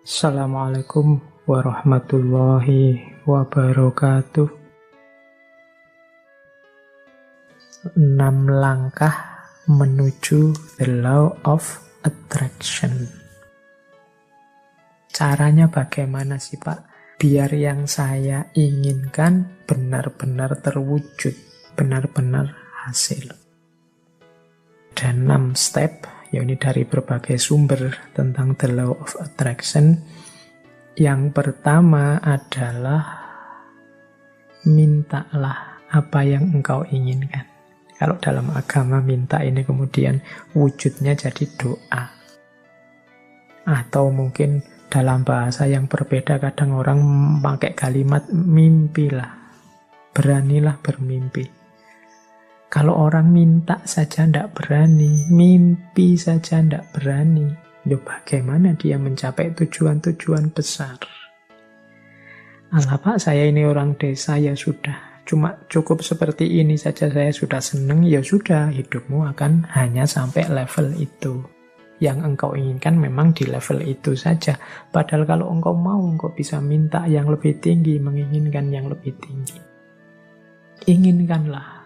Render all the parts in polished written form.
Assalamualaikum warahmatullahi wabarakatuh. 6 langkah menuju the law of attraction. Caranya bagaimana sih Pak? Biar yang saya inginkan benar-benar terwujud, benar-benar hasil. Ada 6 step, ya ini dari berbagai sumber tentang the law of attraction. Yang pertama adalah mintalah apa yang engkau inginkan. Kalau dalam agama minta ini kemudian wujudnya jadi doa. Atau mungkin dalam bahasa yang berbeda kadang orang pakai kalimat mimpilah. Beranilah bermimpi. Kalau orang minta saja tidak berani, mimpi saja tidak berani, ya bagaimana dia mencapai tujuan-tujuan besar? Alah Pak, saya ini orang desa, ya sudah. Cuma cukup seperti ini saja saya sudah senang, ya sudah. Hidupmu akan hanya sampai level itu. Yang engkau inginkan memang di level itu saja. Padahal kalau engkau mau, engkau bisa minta yang lebih tinggi, menginginkan yang lebih tinggi. Inginkanlah.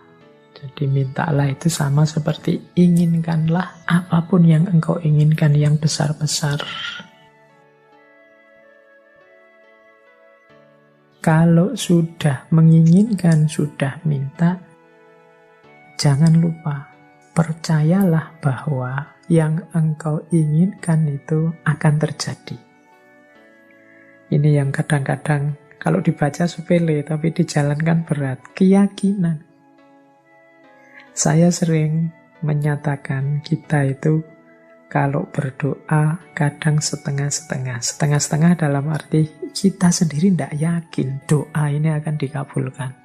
Jadi mintalah itu sama seperti inginkanlah apapun yang engkau inginkan yang besar-besar. Kalau sudah menginginkan, sudah minta, jangan lupa, percayalah bahwa yang engkau inginkan itu akan terjadi. Ini yang kadang-kadang kalau dibaca sepele tapi dijalankan berat, keyakinan. Saya sering menyatakan kita itu kalau berdoa kadang setengah-setengah. Setengah-setengah dalam arti kita sendiri tidak yakin doa ini akan dikabulkan.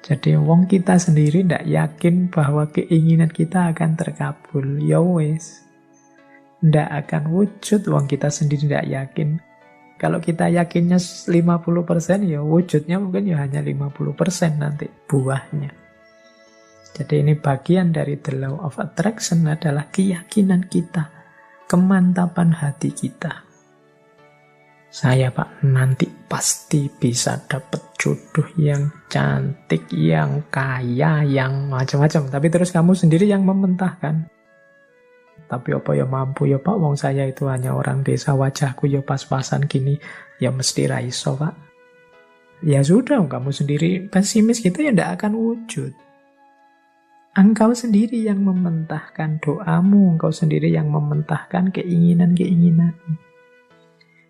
Jadi wong kita sendiri tidak yakin bahwa keinginan kita akan terkabul. Ya wes, tidak akan wujud wong kita sendiri tidak yakin. Kalau kita yakinnya 50%, ya wujudnya mungkin ya hanya 50% nanti buahnya. Jadi ini bagian dari the law of attraction adalah keyakinan kita, kemantapan hati kita. Saya Pak nanti pasti bisa dapat jodoh yang cantik, yang kaya, yang macam-macam. Tapi terus kamu sendiri yang mementahkan. Tapi apa ya mampu ya Pak, wong saya itu hanya orang desa, wajahku ya pas-pasan gini, ya mesti raiso Pak. Ya sudah, kamu sendiri pesimis gitu ya tidak akan wujud. Engkau sendiri yang mementahkan doamu, engkau sendiri yang mementahkan keinginan-keinginanmu.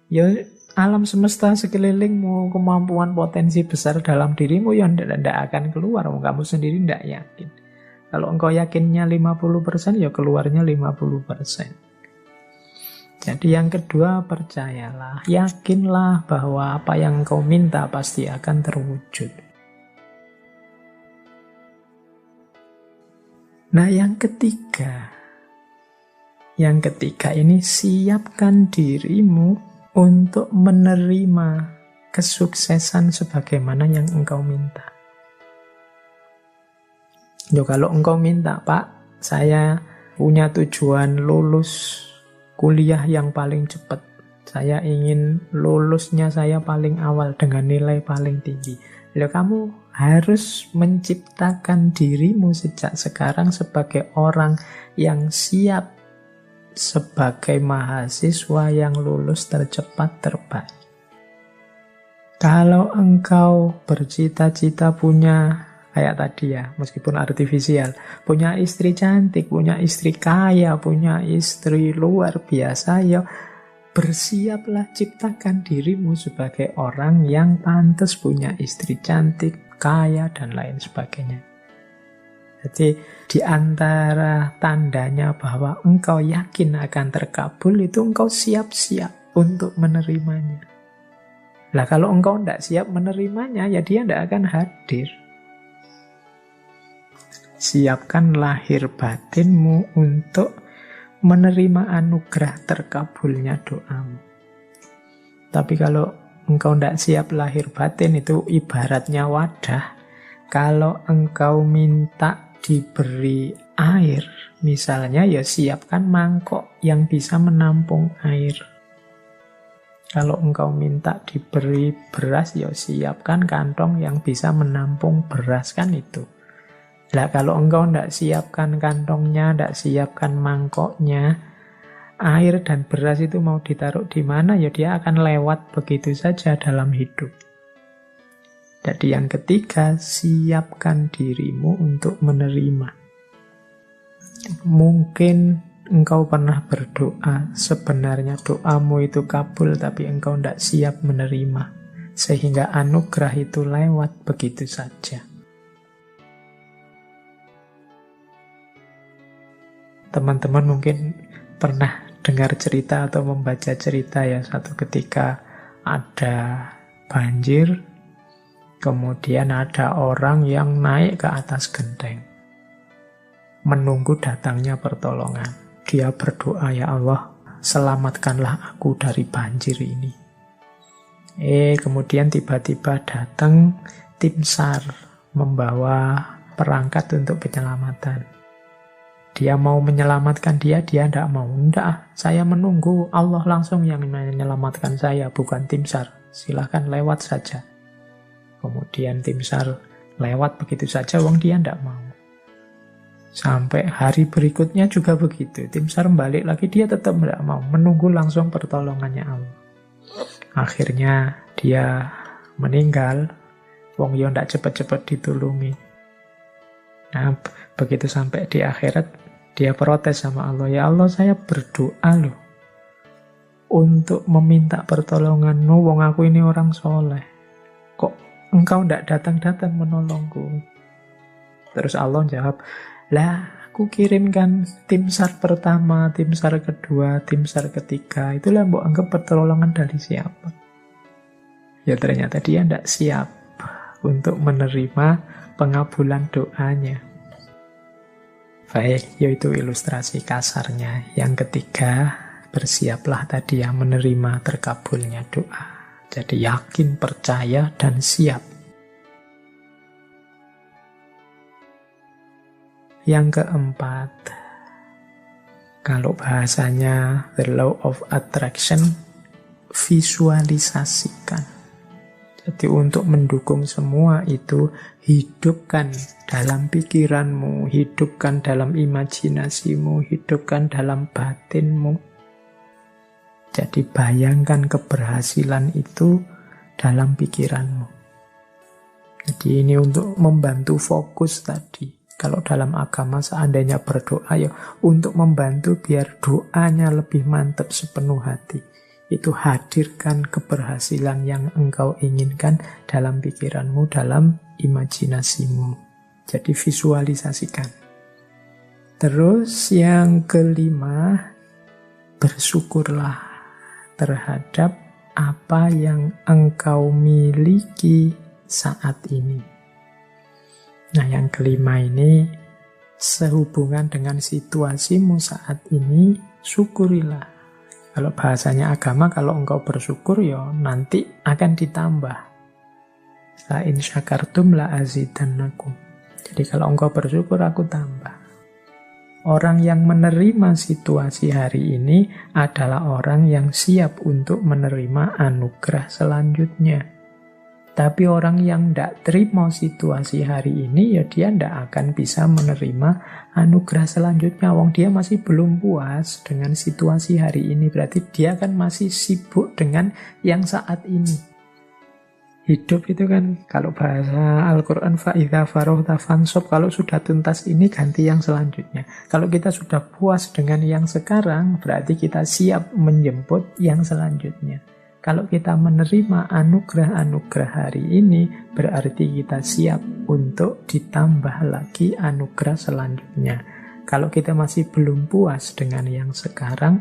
Ya alam semesta sekelilingmu, kemampuan potensi besar dalam dirimu yang tidak akan keluar, kamu sendiri tidak yakin. Kalau engkau yakinnya 50%, ya keluarnya 50%. Jadi yang kedua, percayalah, yakinlah bahwa apa yang engkau minta pasti akan terwujud. Nah yang ketiga ini siapkan dirimu untuk menerima kesuksesan sebagaimana yang engkau minta. Yo kalau engkau minta, Pak, saya punya tujuan lulus kuliah yang paling cepat. Saya ingin lulusnya saya paling awal dengan nilai paling tinggi. Lalu kamu harus menciptakan dirimu sejak sekarang sebagai orang yang siap sebagai mahasiswa yang lulus tercepat terbaik. Kalau engkau bercita-cita punya, kayak tadi ya, meskipun artifisial, punya istri cantik, punya istri kaya, punya istri luar biasa, ya bersiaplah ciptakan dirimu sebagai orang yang pantas punya istri cantik, kaya, dan lain sebagainya. Jadi di antara tandanya bahwa engkau yakin akan terkabul itu engkau siap-siap untuk menerimanya. Lah kalau engkau tidak siap menerimanya, ya dia tidak akan hadir. Siapkan lahir batinmu untuk menerima anugerah terkabulnya doamu. Tapi kalau engkau tidak siap lahir batin, itu ibaratnya wadah. Kalau engkau minta diberi air, misalnya, ya siapkan mangkok yang bisa menampung air. Kalau engkau minta diberi beras, ya siapkan kantong yang bisa menampung beras, kan itu. Lah kalau engkau tidak siapkan kantongnya, tidak siapkan mangkoknya, air dan beras itu mau ditaruh di mana, ya dia akan lewat begitu saja dalam hidup. Jadi yang ketiga, siapkan dirimu untuk menerima. Mungkin engkau pernah berdoa, sebenarnya doamu itu kabul, tapi engkau tidak siap menerima. Sehingga anugerah itu lewat begitu saja. Teman-teman mungkin pernah dengar cerita atau membaca cerita ya, satu ketika ada banjir, kemudian ada orang yang naik ke atas genteng, menunggu datangnya pertolongan. Dia berdoa, ya Allah, selamatkanlah aku dari banjir ini. Kemudian tiba-tiba datang tim SAR membawa perangkat untuk penyelamatan. Dia mau menyelamatkan dia tidak mau. Tidak, saya menunggu Allah langsung yang menyelamatkan saya, bukan tim SAR. Silahkan lewat saja. Kemudian tim SAR lewat begitu saja, wong dia tidak mau. Sampai hari berikutnya juga begitu. Tim SAR balik lagi, dia tetap tidak mau. Menunggu langsung pertolongannya Allah. Akhirnya dia meninggal. Wong yo tidak cepat-cepat ditulungi. Nah, begitu sampai di akhirat, dia protes sama Allah. Ya Allah, saya berdoa loh untuk meminta pertolongan-Mu. Wong aku ini orang soleh. Kok engkau tidak datang-datang menolongku? Terus Allah jawab, lah aku kirimkan tim SAR pertama, tim SAR kedua, tim SAR ketiga. Itulah mbok anggap pertolongan dari siapa? Ya ternyata dia tidak siap untuk menerima pengabulan doanya. Baik, yaitu ilustrasi kasarnya. Yang ketiga, bersiaplah tadi ya menerima terkabulnya doa. Jadi yakin, percaya, dan siap. Yang keempat, kalau bahasanya the law of attraction, visualisasikan. Jadi untuk mendukung semua itu, hidupkan dalam pikiranmu, hidupkan dalam imajinasimu, hidupkan dalam batinmu. Jadi bayangkan keberhasilan itu dalam pikiranmu. Jadi ini untuk membantu fokus tadi. Kalau dalam agama seandainya berdoa ya untuk membantu biar doanya lebih mantap sepenuh hati. Itu hadirkan keberhasilan yang engkau inginkan dalam pikiranmu, dalam imajinasimu. Jadi visualisasikan. Terus yang kelima, bersyukurlah terhadap apa yang engkau miliki saat ini. Nah, yang kelima ini sehubungan dengan situasimu saat ini, syukurilah. Kalau bahasanya agama, kalau engkau bersyukur ya nanti akan ditambah. La in syakartum la azidannakum. Jadi kalau engkau bersyukur, aku tambah. Orang yang menerima situasi hari ini adalah orang yang siap untuk menerima anugerah selanjutnya. Tapi orang yang tidak terima situasi hari ini, ya dia tidak akan bisa menerima anugerah selanjutnya. Wong dia masih belum puas dengan situasi hari ini. Berarti dia kan masih sibuk dengan yang saat ini. Hidup itu kan, kalau bahasa Al-Quran, fa'idha farohta fansob, kalau sudah tuntas ini ganti yang selanjutnya. Kalau kita sudah puas dengan yang sekarang, berarti kita siap menjemput yang selanjutnya. Kalau kita menerima anugerah-anugerah hari ini, berarti kita siap untuk ditambah lagi anugerah selanjutnya. Kalau kita masih belum puas dengan yang sekarang,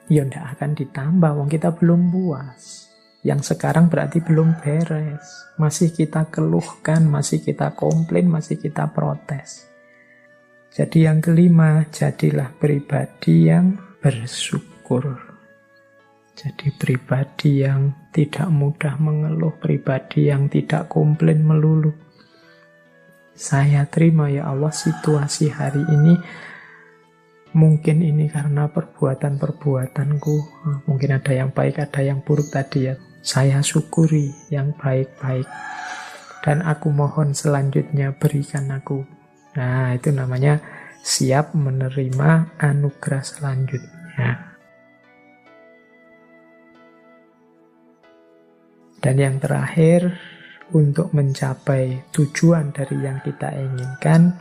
ya tidak akan ditambah, wong kita belum puas. Yang sekarang berarti belum beres. Masih kita keluhkan, masih kita komplain, masih kita protes. Jadi yang kelima, jadilah pribadi yang bersyukur. Jadi pribadi yang tidak mudah mengeluh, pribadi yang tidak komplain melulu. Saya terima ya Allah situasi hari ini Mungkin ini karena perbuatan-perbuatanku. Mungkin ada yang baik, ada yang buruk tadi ya. Saya syukuri yang baik-baik. Dan aku mohon selanjutnya berikan aku. Nah, itu namanya siap menerima anugerah selanjutnya. Dan yang terakhir, untuk mencapai tujuan dari yang kita inginkan,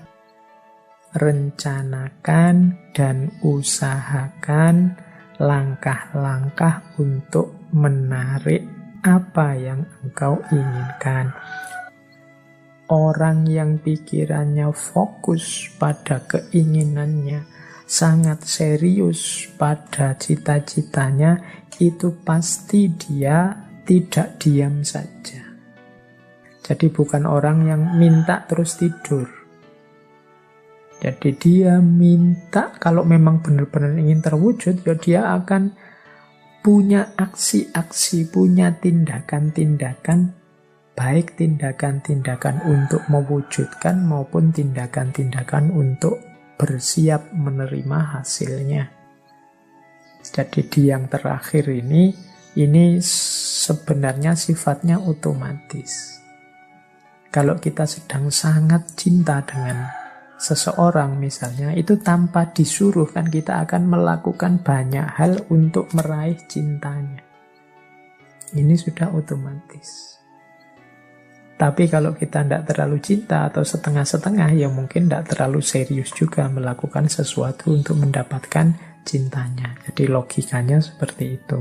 rencanakan dan usahakan langkah-langkah untuk menarik apa yang engkau inginkan. Orang yang pikirannya fokus pada keinginannya, sangat serius pada cita-citanya, itu pasti dia tidak diam saja. Jadi bukan orang yang minta terus tidur. Jadi dia minta, kalau memang benar-benar ingin terwujud, ya dia akan punya aksi-aksi, punya tindakan-tindakan, baik tindakan-tindakan untuk mewujudkan maupun tindakan-tindakan untuk bersiap menerima hasilnya. Jadi di yang terakhir ini sebenarnya sifatnya otomatis. Kalau kita sedang sangat cinta dengan seseorang misalnya, itu tanpa disuruh kan kita akan melakukan banyak hal untuk meraih cintanya. Ini sudah otomatis. Tapi kalau kita tidak terlalu cinta atau setengah-setengah, ya mungkin tidak terlalu serius juga melakukan sesuatu untuk mendapatkan cintanya. Jadi logikanya seperti itu.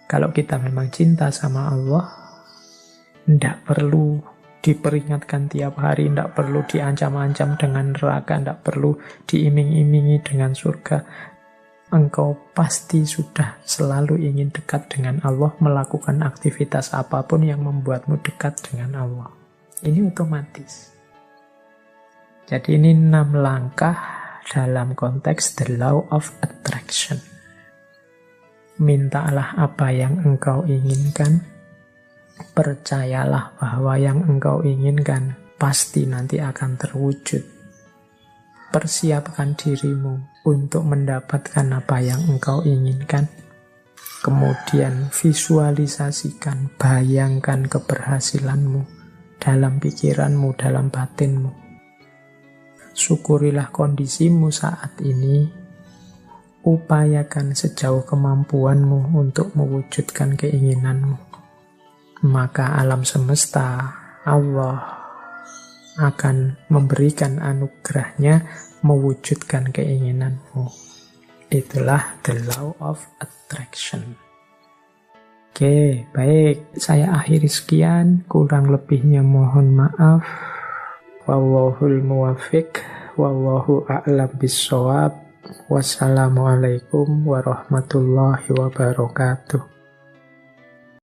Kalau kita memang cinta sama Allah, tidak perlu diperingatkan tiap hari, tidak perlu diancam-ancam dengan neraka, tidak perlu diiming-imingi dengan surga. Engkau pasti sudah selalu ingin dekat dengan Allah, melakukan aktivitas apapun yang membuatmu dekat dengan Allah. Ini otomatis. Jadi ini 6 langkah dalam konteks the law of attraction. Mintalah apa yang engkau inginkan, percayalah bahwa yang engkau inginkan pasti nanti akan terwujud. Persiapkan dirimu untuk mendapatkan apa yang engkau inginkan. Kemudian visualisasikan, bayangkan keberhasilanmu dalam pikiranmu, dalam batinmu. Syukurilah kondisimu saat ini. Upayakan sejauh kemampuanmu untuk mewujudkan keinginanmu. Maka alam semesta, Allah akan memberikan anugerahnya mewujudkan keinginanmu. Itulah the law of attraction. Oke, baik. Saya akhiri sekian. Kurang lebihnya mohon maaf. Wallahul muwaffiq. Wallahu a'lam bissawab. Wassalamualaikum warahmatullahi wabarakatuh.